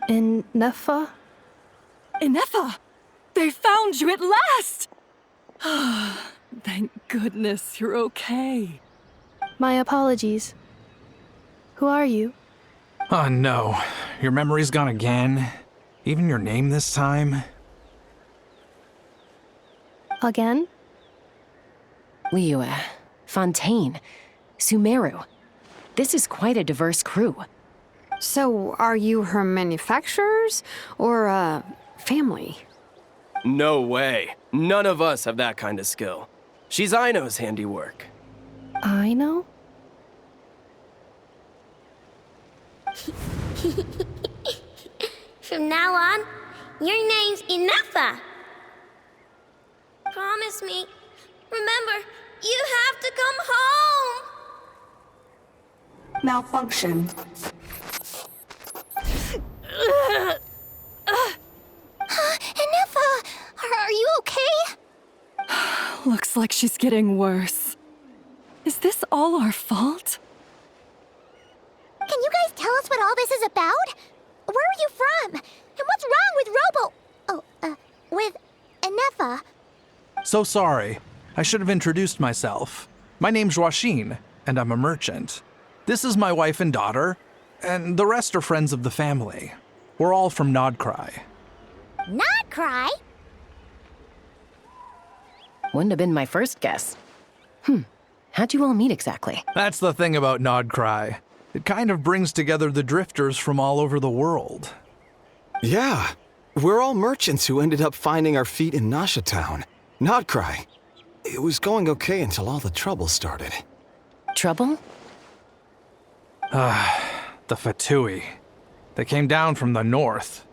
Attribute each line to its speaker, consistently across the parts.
Speaker 1: In Nefa?
Speaker 2: Inefa! They found you at last! Thank goodness you're okay.
Speaker 1: My apologies. Who are you?
Speaker 3: Oh no, your memory's gone again? Even your name this time?
Speaker 1: Again?
Speaker 4: Liu, Fontaine, Sumeru. This is quite a diverse crew.
Speaker 5: So, are you her manufacturers or family?
Speaker 6: No way. None of us have that kind of skill. She's Aino's handiwork.
Speaker 1: I know?
Speaker 7: From now on, your name's Inefa. Promise me. Remember, you have to come home.
Speaker 8: Malfunction.
Speaker 7: Inefa, are you okay?
Speaker 2: Looks like she's getting worse. Is this all our fault?
Speaker 7: Can you guys tell us what all this is about? Where are you from? And what's wrong with with Inefa?
Speaker 3: So sorry. I should have introduced myself. My name's Joachine, and I'm a merchant. This is my wife and daughter, and the rest are friends of the family. We're all from Nodcry.
Speaker 7: Not cry?
Speaker 4: Wouldn't have been my first guess. How'd you all meet exactly?
Speaker 3: That's the thing about Nodcry. It kind of brings together the drifters from all over the world.
Speaker 9: Yeah, we're all merchants who ended up finding our feet in Nasha Town. Nodcry. It was going okay until all the trouble started.
Speaker 4: Trouble?
Speaker 3: The Fatui. They came down from the north.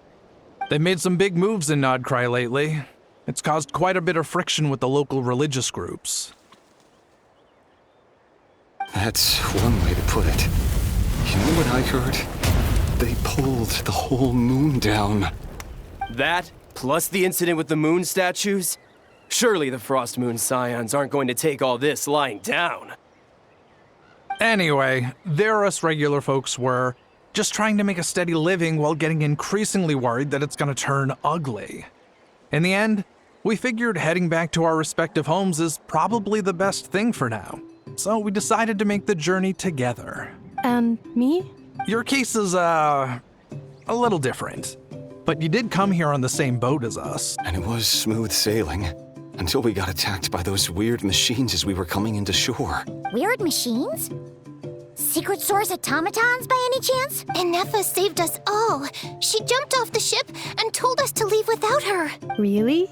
Speaker 3: They've made some big moves in Nodcry lately. It's caused quite a bit of friction with the local religious groups.
Speaker 9: That's one way to put it. You know what I heard? They pulled the whole moon down.
Speaker 6: That, plus the incident with the moon statues? Surely the Frost Moon Scions aren't going to take all this lying down.
Speaker 3: Anyway, there us regular folks were, just trying to make a steady living while getting increasingly worried that it's gonna turn ugly. In the end, we figured heading back to our respective homes is probably the best thing for now. So we decided to make the journey together.
Speaker 1: And me?
Speaker 3: Your case is, a little different. But you did come here on the same boat as us.
Speaker 9: And it was smooth sailing. Until we got attacked by those weird machines as we were coming into shore.
Speaker 7: Weird machines? Secret Source automatons by any chance? Inefa saved us all. She jumped off the ship and told us to leave without her.
Speaker 1: Really?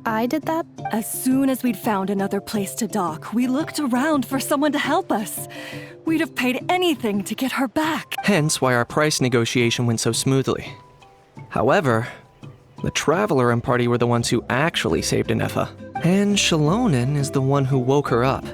Speaker 1: I did that?
Speaker 2: As soon as we'd found another place to dock, we looked around for someone to help us. We'd have paid anything to get her back.
Speaker 10: Hence why our price negotiation went so smoothly. However, the Traveler and party were the ones who actually saved Inefa. And Shalonen is the one who woke her up.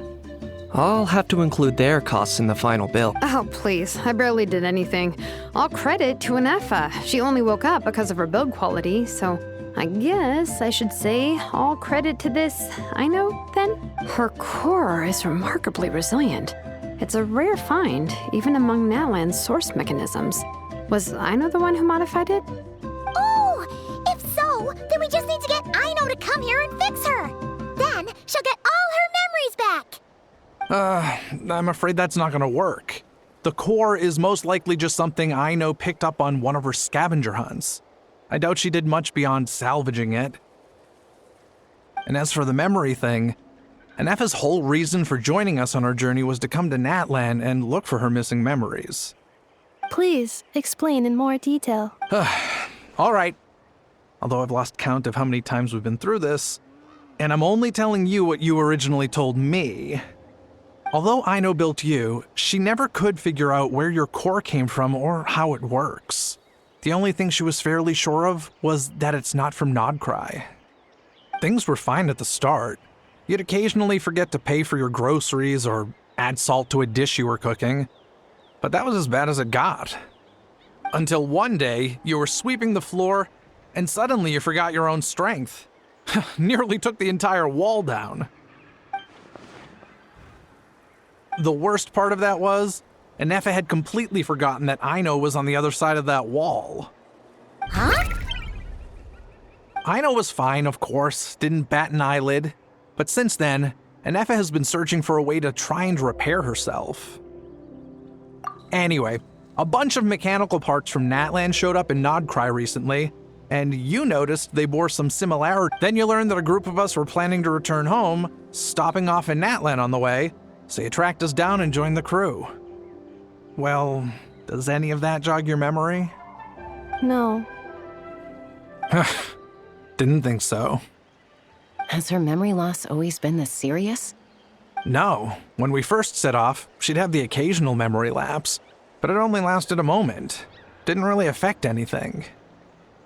Speaker 10: I'll have to include their costs in the final bill.
Speaker 5: Oh, please. I barely did anything. All credit to Inefa. She only woke up because of her build quality, so I guess I should say all credit to this Aino, then? Her core is remarkably resilient. It's a rare find, even among Nalan's source mechanisms. Was Aino the one who modified it?
Speaker 7: Oh! If so, then we just need to get Aino to come here and fix her. Then she'll get all her memories back.
Speaker 3: I'm afraid that's not gonna work. The core is most likely just something Aino picked up on one of her scavenger hunts. I doubt she did much beyond salvaging it. And as for the memory thing, Inefa's whole reason for joining us on our journey was to come to Natlan and look for her missing memories.
Speaker 1: Please, explain in more detail.
Speaker 3: All right. Although I've lost count of how many times we've been through this, and I'm only telling you what you originally told me. Although Aino built you, she never could figure out where your core came from or how it works. The only thing she was fairly sure of was that it's not from Nodcry. Things were fine at the start. You'd occasionally forget to pay for your groceries or add salt to a dish you were cooking, but that was as bad as it got. Until one day, you were sweeping the floor, and suddenly you forgot your own strength. Nearly took the entire wall down. The worst part of that was, Inefa had completely forgotten that Aino was on the other side of that wall. Ino was fine, of course, didn't bat an eyelid. But since then, Anefa has been searching for a way to try and repair herself. Anyway, a bunch of mechanical parts from Natlan showed up in Nodcry recently, and you noticed they bore some similarity. Then you learned that a group of us were planning to return home, stopping off in Natlan on the way, so you tracked us down and joined the crew. Well, does any of that jog your memory?
Speaker 1: No.
Speaker 3: Didn't think so.
Speaker 4: Has her memory loss always been this serious?
Speaker 3: No. When we first set off, she'd have the occasional memory lapse, but it only lasted a moment. Didn't really affect anything.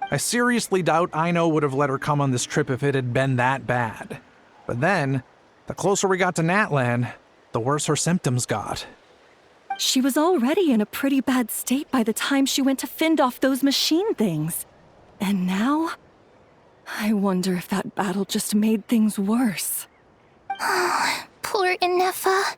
Speaker 3: I seriously doubt Ino would have let her come on this trip if it had been that bad. But then, the closer we got to Natlan, the worse her symptoms got.
Speaker 2: She was already in a pretty bad state by the time she went to fend off those machine things. And now? I wonder if that battle just made things worse.
Speaker 7: Poor Anefa.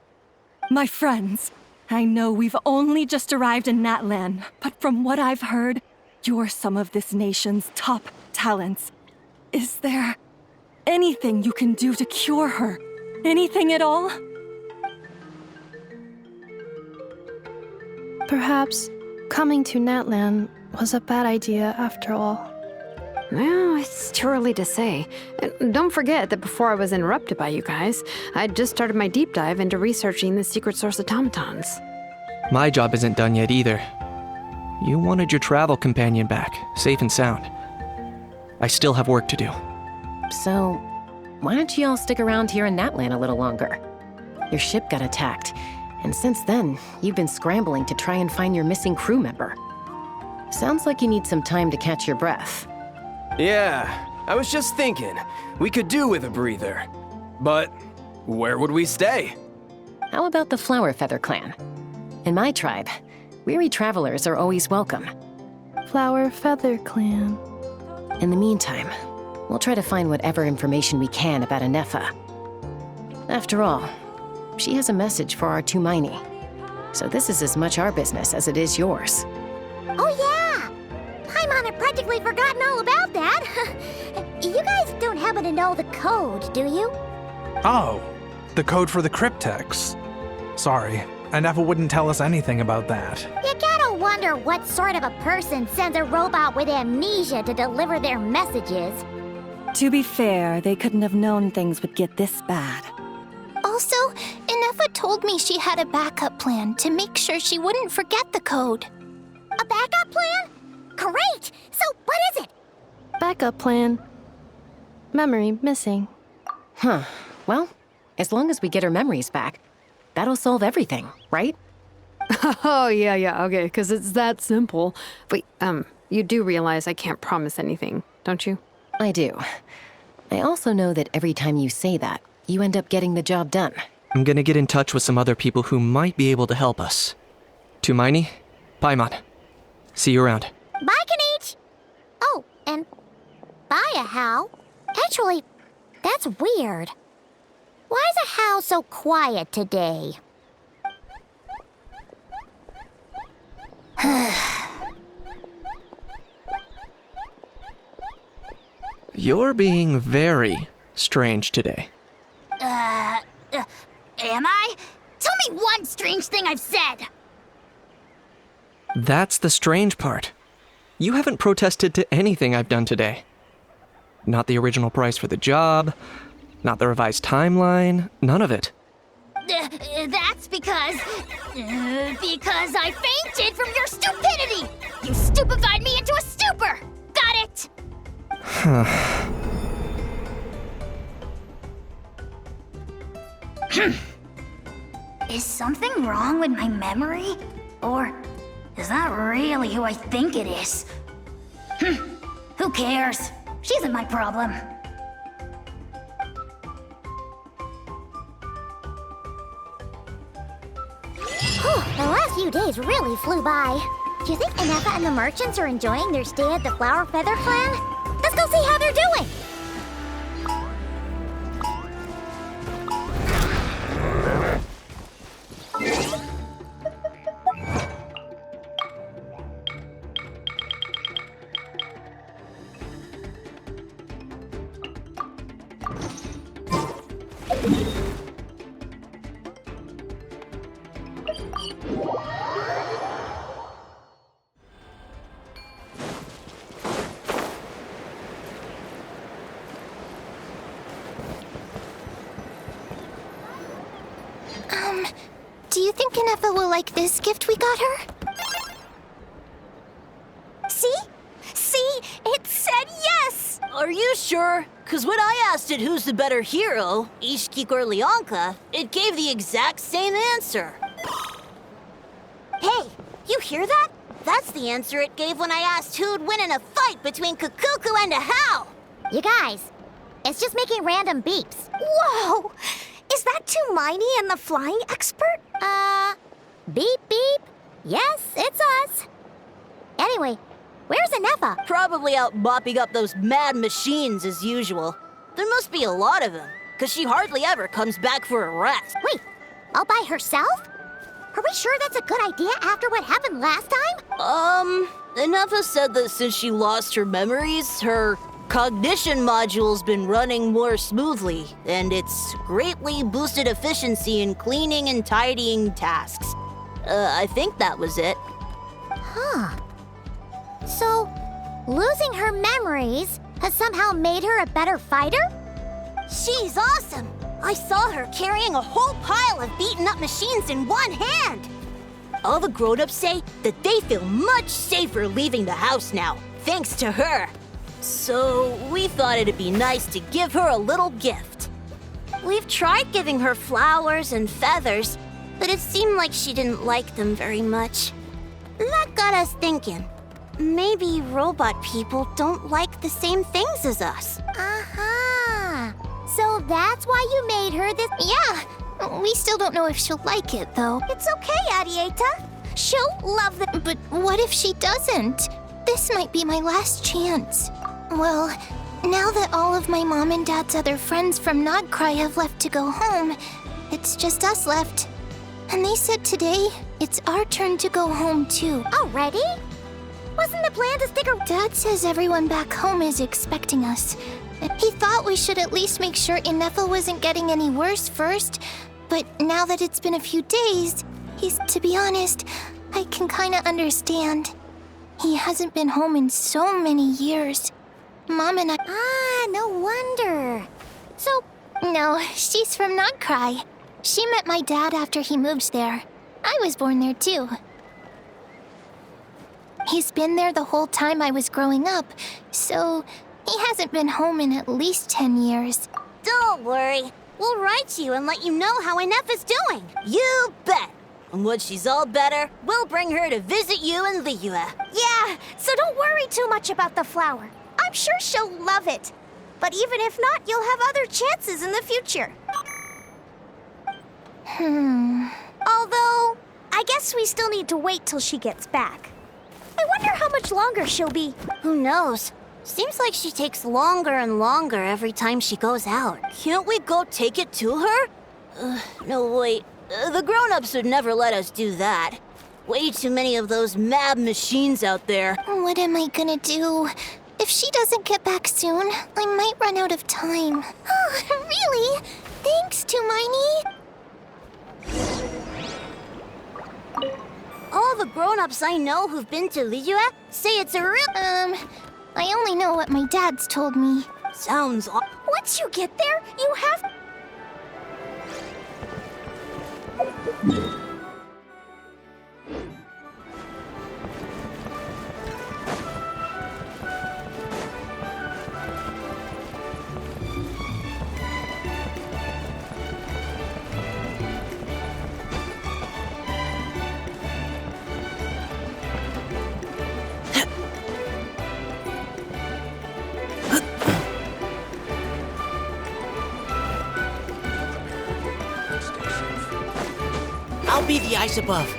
Speaker 2: My friends, I know we've only just arrived in Natlan, but from what I've heard, you're some of this nation's top talents. Is there anything you can do to cure her? Anything at all?
Speaker 1: Perhaps coming to Natlan was a bad idea after all.
Speaker 5: Well, it's too early to say. And don't forget that before I was interrupted by you guys, I'd just started my deep dive into researching the secret source automatons.
Speaker 10: My job isn't done yet either. You wanted your travel companion back, safe and sound. I still have work to do.
Speaker 4: So, why don't you all stick around here in Natlan a little longer? Your ship got attacked, and since then, you've been scrambling to try and find your missing crew member. Sounds like you need some time to catch your breath.
Speaker 6: Yeah, I was just thinking, we could do with a breather. But where would we stay?
Speaker 4: How about the Flower Feather clan? In my tribe, weary travelers are always welcome.
Speaker 1: Flower Feather Clan.
Speaker 4: In the meantime, we'll try to find whatever information we can about Anefa. After all, she has a message for our Tumaini. So this is as much our business as it is yours.
Speaker 7: Oh, yeah! Paimon had practically forgotten all about that. You guys don't happen to know the code, do you?
Speaker 3: Oh, the code for the cryptex. Sorry, Anefa wouldn't tell us anything about that.
Speaker 7: You gotta wonder what sort of a person sends a robot with amnesia to deliver their messages.
Speaker 2: To be fair, they couldn't have known things would get this bad.
Speaker 7: Also, Anefa told me she had a backup plan to make sure she wouldn't forget the code. A backup plan? Great! So what is it?
Speaker 1: Backup plan. Memory missing.
Speaker 4: Huh. Well, as long as we get her memories back, that'll solve everything, right?
Speaker 5: Oh, yeah, okay, because it's that simple. Wait, you do realize I can't promise anything, don't you?
Speaker 4: I do. I also know that every time you say that, you end up getting the job done.
Speaker 10: I'm gonna get in touch with some other people who might be able to help us. Tumaini, Paimon. See you around.
Speaker 7: Bye, Kanich! Oh, and bye, Ahau. Actually, that's weird. Why is Ahau so quiet today?
Speaker 10: You're being very strange today.
Speaker 7: Am I? Tell me one strange thing I've said!
Speaker 10: That's the strange part. You haven't protested to anything I've done today. Not the original price for the job, not the revised timeline, none of it.
Speaker 7: That's because I fainted from your stupidity! You stupefied me into a stupor! Got it? Is something wrong with my memory? Or is that really who I think it is? Who cares? She isn't my problem. The last few days really flew by. Do you think Anefa and the merchants are enjoying their stay at the Flower Feather clan? Let's go see how they're doing!
Speaker 8: Do you think Ineffa will like this gift we got her? See? See? It said yes!
Speaker 11: Are you sure? Because when I asked it who's the better hero, Ishkik or Leonka, it gave the exact same answer.
Speaker 8: Hey, you hear that? That's the answer it gave when I asked who'd win in a fight between Kukuku and Ahau. You guys, it's just making random beeps. Whoa! Is that Tumaini and the flying expert? Beep beep. Yes, it's us. Anyway, where's Ineffa?
Speaker 11: Probably out mopping up those mad machines as usual. There must be a lot of them, because she hardly ever comes back for a rest.
Speaker 8: Wait, all by herself? Are we sure that's a good idea after what happened last time?
Speaker 11: Ineffa said that since she lost her memories, her cognition module's been running more smoothly, and it's greatly boosted efficiency in cleaning and tidying tasks. I think that was it.
Speaker 8: Huh. So, losing her memories has somehow made her a better fighter? She's awesome! I saw her carrying a whole pile of beaten up machines in one hand!
Speaker 11: All the grown-ups say that they feel much safer leaving the house now, thanks to her. So, we thought it'd be nice to give her a little gift.
Speaker 8: We've tried giving her flowers and feathers, but it seemed like she didn't like them very much. That got us thinking. Maybe robot people don't like the same things as us. Aha! So that's why you made her this— Yeah! We still don't know if she'll like it, though. It's okay, Arieta. She'll love it. But what if she doesn't? This might be my last chance. Well, now that all of my mom and dad's other friends from Nodcry have left to go home, it's just us left. And they said today, it's our turn to go home too. Already? Wasn't the plan to stick around? Dad says everyone back home is expecting us. He thought we should at least make sure Ineffa wasn't getting any worse first, but now that it's been a few days, to be honest, I can kinda understand. He hasn't been home in so many years. Mom and I— Ah, no wonder. So, no, she's from Nodcry. She met my dad after he moved there. I was born there too. He's been there the whole time I was growing up, so he hasn't been home in at least 10 years. Don't worry. We'll write you and let you know how Ineffa's doing.
Speaker 11: You bet! And once she's all better, we'll bring her to visit you in Liyue.
Speaker 8: Yeah, so don't worry too much about the flower. I'm sure she'll love it. But even if not, you'll have other chances in the future. Although, I guess we still need to wait till she gets back. I wonder how much longer she'll be.
Speaker 11: Who knows? Seems like she takes longer and longer every time she goes out. Can't we go take it to her? No, wait. The grown-ups would never let us do that. Way too many of those mad machines out there.
Speaker 8: What am I gonna do? If she doesn't get back soon, I might run out of time. Oh, really? Thanks, Tumaini.
Speaker 11: All the grown-ups I know who've been to Liyue say it's a real—
Speaker 8: I only know what my dad's told me.
Speaker 11: Sounds aw—
Speaker 8: Once you get there, you have—
Speaker 12: I'll be the ice above.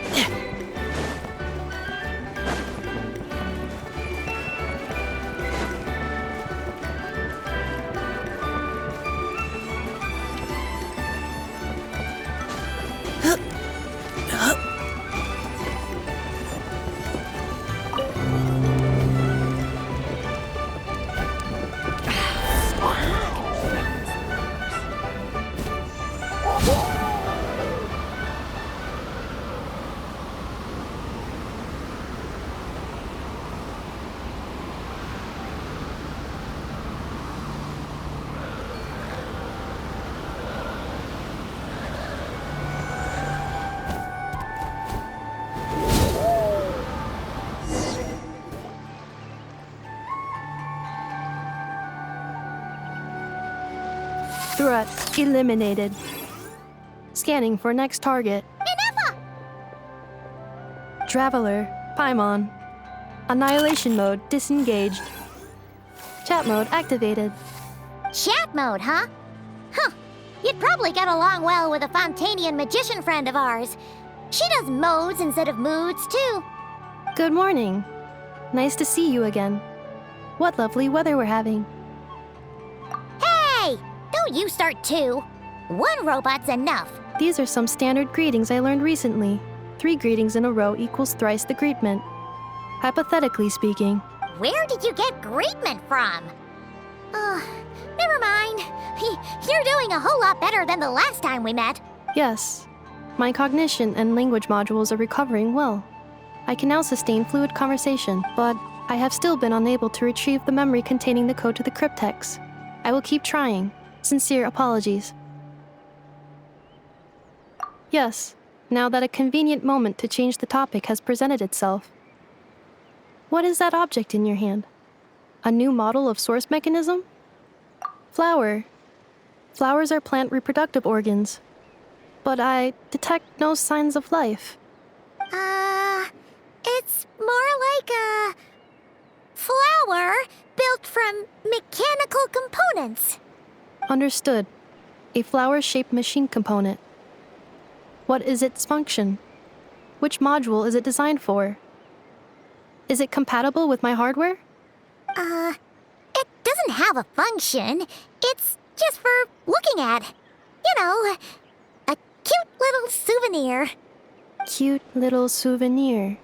Speaker 1: Threat eliminated. Scanning for next target.
Speaker 7: Nenefa!
Speaker 1: Traveler, Paimon. Annihilation mode disengaged. Chat mode activated.
Speaker 7: Chat mode, huh? Huh. You'd probably get along well with a Fontanian magician friend of ours. She does modes instead of moods, too.
Speaker 1: Good morning. Nice to see you again. What lovely weather we're having.
Speaker 7: Hey! Don't you start too. One robot's enough.
Speaker 1: These are some standard greetings I learned recently. 3 greetings in a row equals thrice the greetment. Hypothetically speaking.
Speaker 7: Where did you get greetment from? Never mind. You're doing a whole lot better than the last time we met.
Speaker 1: Yes. My cognition and language modules are recovering well. I can now sustain fluid conversation, but I have still been unable to retrieve the memory containing the code to the cryptex. I will keep trying. Sincere apologies. Yes, now that a convenient moment to change the topic has presented itself. What is that object in your hand? A new model of source mechanism? Flower. Flowers are plant reproductive organs. But I detect no signs of life.
Speaker 7: It's more like a flower built from mechanical components.
Speaker 1: Understood. A flower-shaped machine component. What is its function? Which module is it designed for? Is it compatible with my hardware?
Speaker 7: It doesn't have a function. It's just for looking at. You know, a cute little souvenir.
Speaker 1: Cute little souvenir.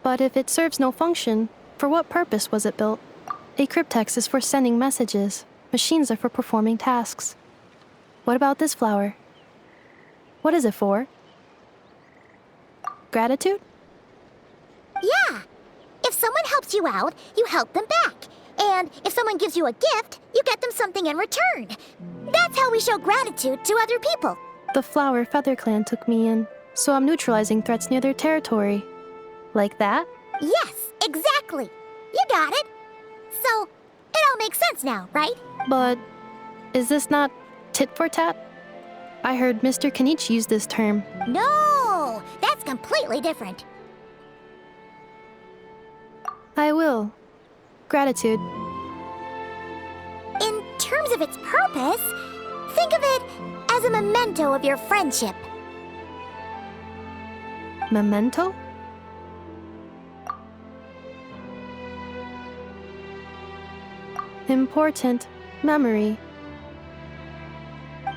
Speaker 1: But if it serves no function, for what purpose was it built? A cryptex is for sending messages. Machines are for performing tasks. What about this flower? What is it for? Gratitude?
Speaker 7: Yeah. If someone helps you out, you help them back. And if someone gives you a gift, you get them something in return. That's how we show gratitude to other people.
Speaker 1: The Flower Feather Clan took me in, so I'm neutralizing threats near their territory. Like that?
Speaker 7: Yes, exactly. You got it. So, it all makes sense now, right?
Speaker 1: But is this not tit for tat? I heard Mr. Kenichi use this term.
Speaker 7: No, that's completely different.
Speaker 1: I will. Gratitude.
Speaker 7: In terms of its purpose, think of it as a memento of your friendship.
Speaker 1: Memento? Important memory.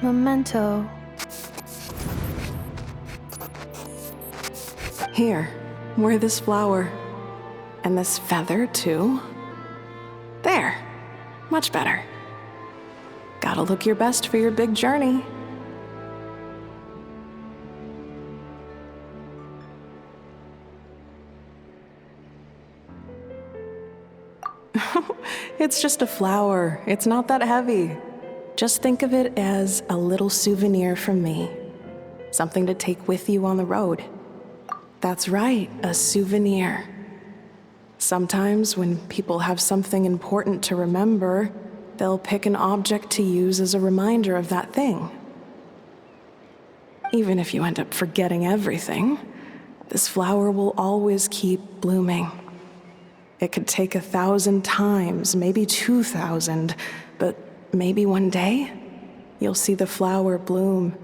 Speaker 1: Memento.
Speaker 13: Here, wear this flower. And this feather, too. There. Much better. Gotta look your best for your big journey. It's just a flower. It's not that heavy. Just think of it as a little souvenir from me. Something to take with you on the road. That's right, a souvenir. Sometimes when people have something important to remember, they'll pick an object to use as a reminder of that thing. Even if you end up forgetting everything, this flower will always keep blooming. It could take 1,000 times, maybe 2,000, but maybe one day, you'll see the flower bloom,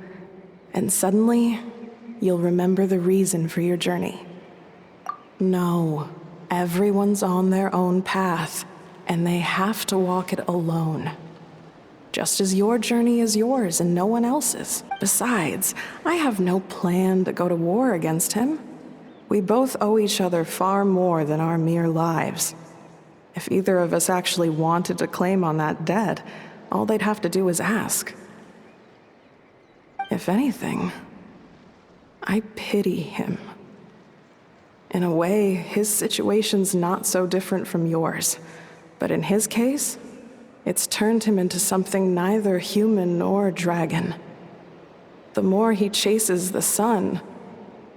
Speaker 13: and suddenly, you'll remember the reason for your journey. No, everyone's on their own path, and they have to walk it alone. Just as your journey is yours and no one else's. Besides, I have no plan to go to war against him. We both owe each other far more than our mere lives. If either of us actually wanted to claim on that debt, all they'd have to do is ask. If anything, I pity him. In a way, his situation's not so different from yours. But in his case, it's turned him into something neither human nor dragon. The more he chases the sun,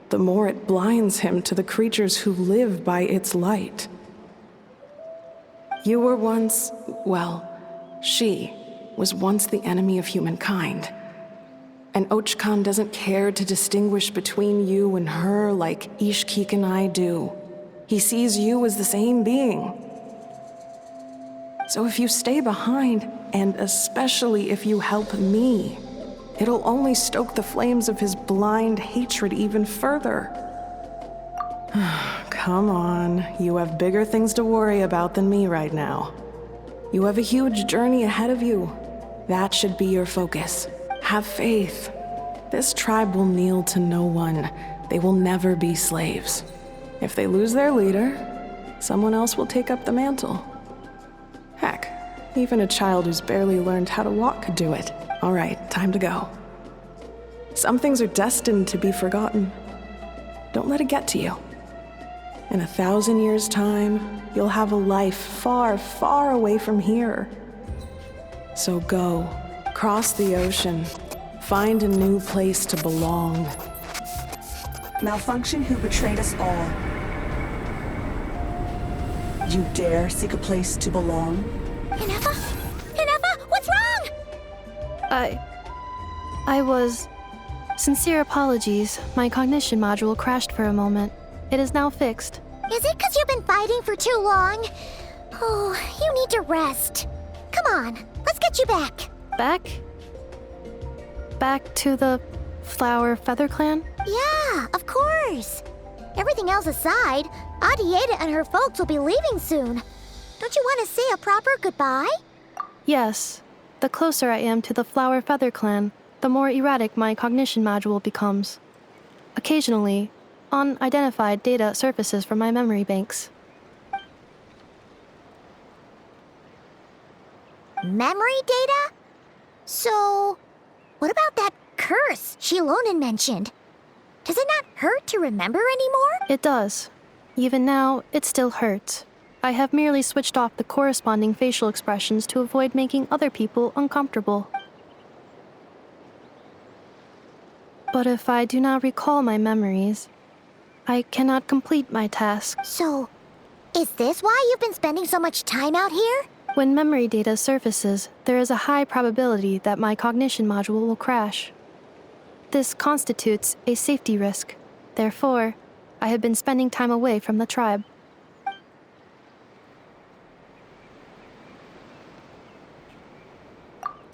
Speaker 13: the more it blinds him to the creatures who live by its light. You were once, well, she was once the enemy of humankind. And Ochkan doesn't care to distinguish between you and her like Ishkik and I do. He sees you as the same being. So if you stay behind, and especially if you help me, it'll only stoke the flames of his blind hatred even further. Come on, you have bigger things to worry about than me right now. You have a huge journey ahead of you. That should be your focus. Have faith. This tribe will kneel to no one. They will never be slaves. If they lose their leader, someone else will take up the mantle. Heck, even a child who's barely learned how to walk could do it. All right, time to go. Some things are destined to be forgotten. Don't let it get to you. In 1,000 years' time, you'll have a life far, far away from here. So go, cross the ocean, find a new place to belong.
Speaker 14: Malfunction who betrayed us all. You dare seek a place to belong?
Speaker 8: Inefa? Inefa, what's wrong?
Speaker 1: I was... Sincere apologies. My cognition module crashed for a moment. It is now fixed.
Speaker 8: Is it because you've been fighting for too long? Oh, you need to rest. Come on, let's get you back.
Speaker 1: Back? Back to the Flower Feather Clan?
Speaker 8: Yeah, of course. Everything else aside, Adieta and her folks will be leaving soon. Don't you want to say a proper goodbye?
Speaker 1: Yes. The closer I am to the Flower Feather Clan, the more erratic my cognition module becomes. Occasionally, unidentified data surfaces from my memory banks.
Speaker 8: Memory data? So, what about that curse Shilonen mentioned? Does it not hurt to remember anymore?
Speaker 1: It does. Even now, it still hurts. I have merely switched off the corresponding facial expressions to avoid making other people uncomfortable. But if I do not recall my memories, I cannot complete my task.
Speaker 8: So, is this why you've been spending so much time out here?
Speaker 1: When memory data surfaces, there is a high probability that my cognition module will crash. This constitutes a safety risk. Therefore, I have been spending time away from the tribe.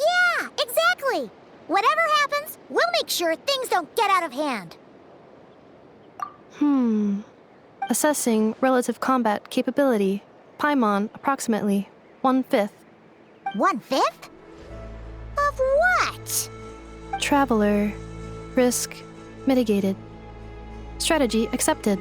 Speaker 8: Yeah, exactly! Whatever happens, we'll make sure things don't get out of hand.
Speaker 1: Assessing relative combat capability. Paimon, approximately 1/5.
Speaker 8: 1/5? Of what?
Speaker 1: Traveler. Risk mitigated. Strategy accepted.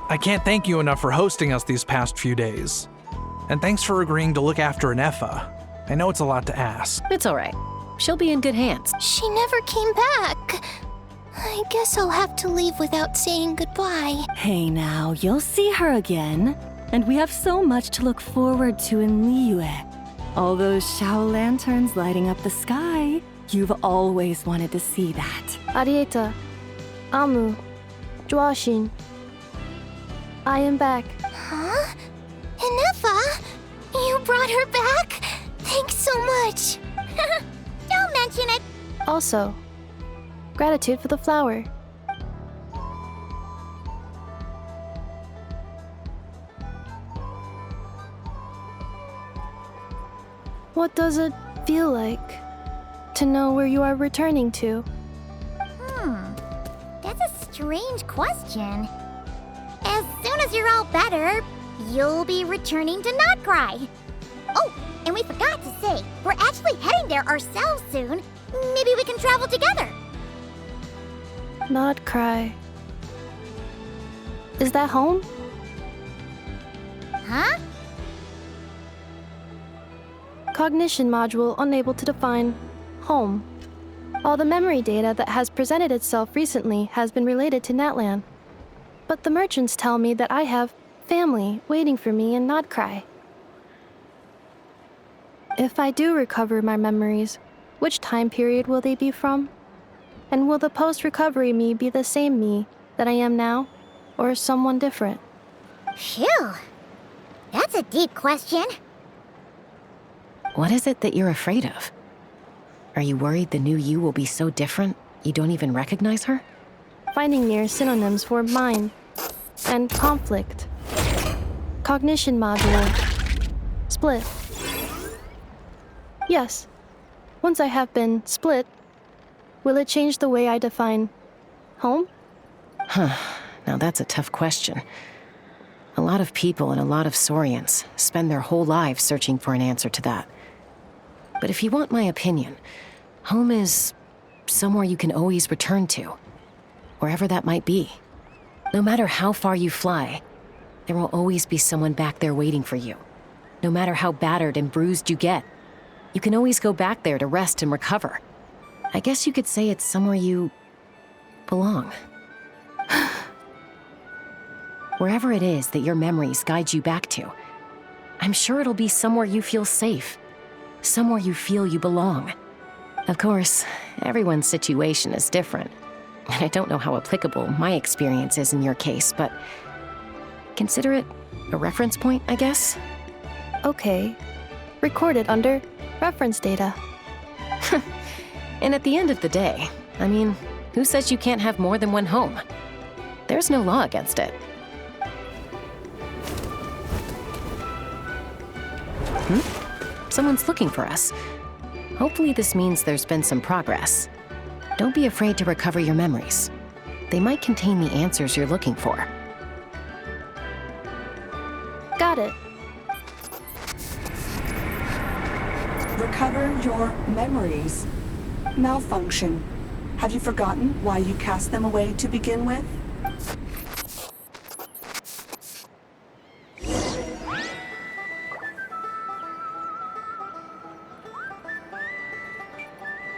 Speaker 3: I can't thank you enough for hosting us these past few days. And thanks for agreeing to look after Inefa. I know it's a lot to ask.
Speaker 4: It's all right. She'll be in good hands.
Speaker 8: She never came back. I guess I'll have to leave without saying goodbye.
Speaker 2: Hey now, you'll see her again. And we have so much to look forward to in Liyue. All those Shao lanterns lighting up the sky. You've always wanted to see that.
Speaker 1: Arieta. Amu. Joashin. I am back.
Speaker 8: Huh? Inefa? You brought her back? Thanks so much. Don't mention it.
Speaker 1: Also, gratitude for the flower. What does it feel like to know where you are returning to?
Speaker 15: That's a strange question. As soon as you're all better, you'll be returning to Not Cry. Oh, and we forgot to say, we're actually heading there ourselves soon. Maybe we can travel together.
Speaker 1: Not Cry. Is that home?
Speaker 15: Huh?
Speaker 1: Cognition module unable to define home. All the memory data that has presented itself recently has been related to Natlan. But the merchants tell me that I have family waiting for me in Not Cry. If I do recover my memories, which time period will they be from? And will the post-recovery me be the same me that I am now, or someone different?
Speaker 15: Phew. That's a deep question.
Speaker 4: What is it that you're afraid of? Are you worried the new you will be so different you don't even recognize her?
Speaker 1: Finding near synonyms for mind and conflict. Cognition module. Split. Yes. Once I have been split, will it change the way I define home?
Speaker 4: Now that's a tough question. A lot of people and a lot of Saurians spend their whole lives searching for an answer to that. But if you want my opinion, home is somewhere you can always return to, wherever that might be. No matter how far you fly, there will always be someone back there waiting for you. No matter how battered and bruised you get, you can always go back there to rest and recover. I guess you could say it's somewhere you belong. Wherever it is that your memories guide you back to, I'm sure it'll be somewhere you feel safe, somewhere you feel you belong. Of course, everyone's situation is different, and I don't know how applicable my experience is in your case, but consider it a reference point, I guess?
Speaker 1: Okay. Recorded under reference data.
Speaker 4: And at the end of the day, I mean, who says you can't have more than one home? There's no law against it. Someone's looking for us. Hopefully this means there's been some progress. Don't be afraid to recover your memories. They might contain the answers you're looking for.
Speaker 1: Got it.
Speaker 14: Recover your memories. Malfunction. Have you forgotten why you cast them away to begin with?